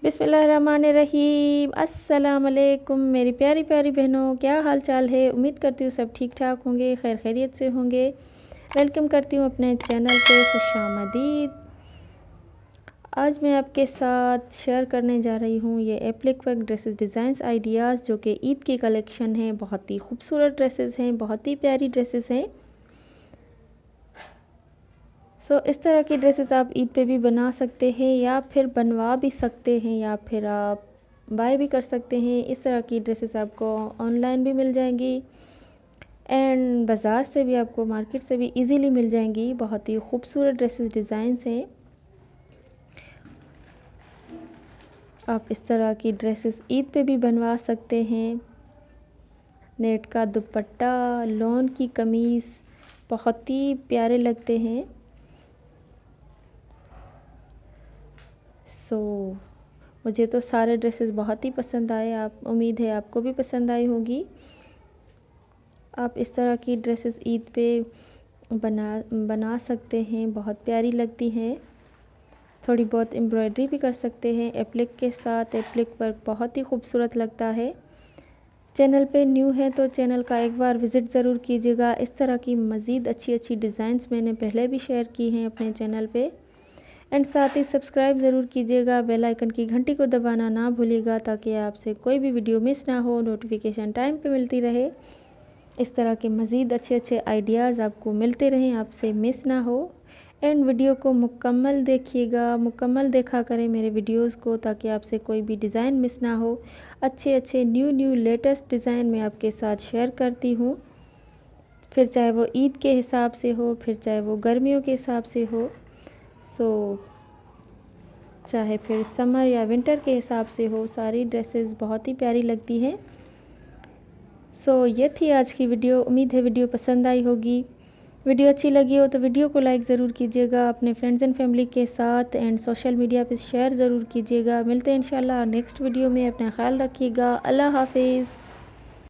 बिस्मिल्लाहिर्रहमानिर्रहीम। अस्सलाम वालेकुम मेरी प्यारी प्यारी बहनों, क्या हाल चाल है। उम्मीद करती हूँ सब ठीक ठाक होंगे, खैर खैरियत से होंगे। वेलकम करती हूँ अपने चैनल पे, खुशामदीद। आज मैं आपके साथ शेयर करने जा रही हूँ ये applique work dresses designs ideas, जो कि ईद की कलेक्शन है। बहुत ही खूबसूरत ड्रेसेस हैं, बहुत ही प्यारी ड्रेसेस हैं। इस तरह की ड्रेसेस आप ईद पे भी बना सकते हैं, या फिर बनवा भी सकते हैं, या फिर आप बाय भी कर सकते हैं। इस तरह की ड्रेसेस आपको ऑनलाइन भी मिल जाएंगी एंड बाज़ार से भी, आपको मार्केट से भी इजीली मिल जाएंगी। बहुत ही खूबसूरत ड्रेसेस डिज़ाइंस हैं। आप इस तरह की ड्रेसेस ईद पे भी बनवा सकते हैं। नेट का दुपट्टा, लॉन की कमीज़ बहुत ही प्यारे लगते हैं। मुझे तो सारे ड्रेसेस बहुत ही पसंद आए। आप उम्मीद है आपको भी पसंद आई होगी। आप इस तरह की ड्रेसेस ईद पे बना सकते हैं, बहुत प्यारी लगती हैं। थोड़ी बहुत एम्ब्रॉयडरी भी कर सकते हैं एप्लिक के साथ। एप्लिक वर्क बहुत ही खूबसूरत लगता है। चैनल पे न्यू है तो चैनल का एक बार विज़िट ज़रूर कीजिएगा। इस तरह की मज़ीद अच्छी अच्छी डिज़ाइंस मैंने पहले भी शेयर की हैं अपने चैनल पे। एंड साथ ही सब्सक्राइब ज़रूर कीजिएगा, बेल आइकन की घंटी को दबाना ना भूलिएगा, ताकि आपसे कोई भी वीडियो मिस ना हो, नोटिफिकेशन टाइम पे मिलती रहे। इस तरह के मज़ीद अच्छे अच्छे आइडियाज़ आपको मिलते रहें, आपसे मिस ना हो। एंड वीडियो को मुकम्मल देखिएगा, मुकम्मल देखा करें मेरे वीडियोस को, ताकि आपसे कोई भी डिज़ाइन मिस ना हो। अच्छे अच्छे न्यू लेटेस्ट डिज़ाइन मैं आपके साथ शेयर करती हूँ, फिर चाहे वो ईद के हिसाब से हो, फिर चाहे वो गर्मियों के हिसाब से हो, चाहे फिर समर या विंटर के हिसाब से हो। सारी ड्रेसेस बहुत ही प्यारी लगती हैं। ये थी आज की वीडियो। उम्मीद है वीडियो पसंद आई होगी। वीडियो अच्छी लगी हो तो वीडियो को लाइक ज़रूर कीजिएगा अपने फ्रेंड्स एंड फैमिली के साथ, एंड सोशल मीडिया पे शेयर ज़रूर कीजिएगा। मिलते हैं इंशाल्लाह नेक्स्ट वीडियो में। अपना ख्याल रखिएगा। अल्लाह हाफिज़।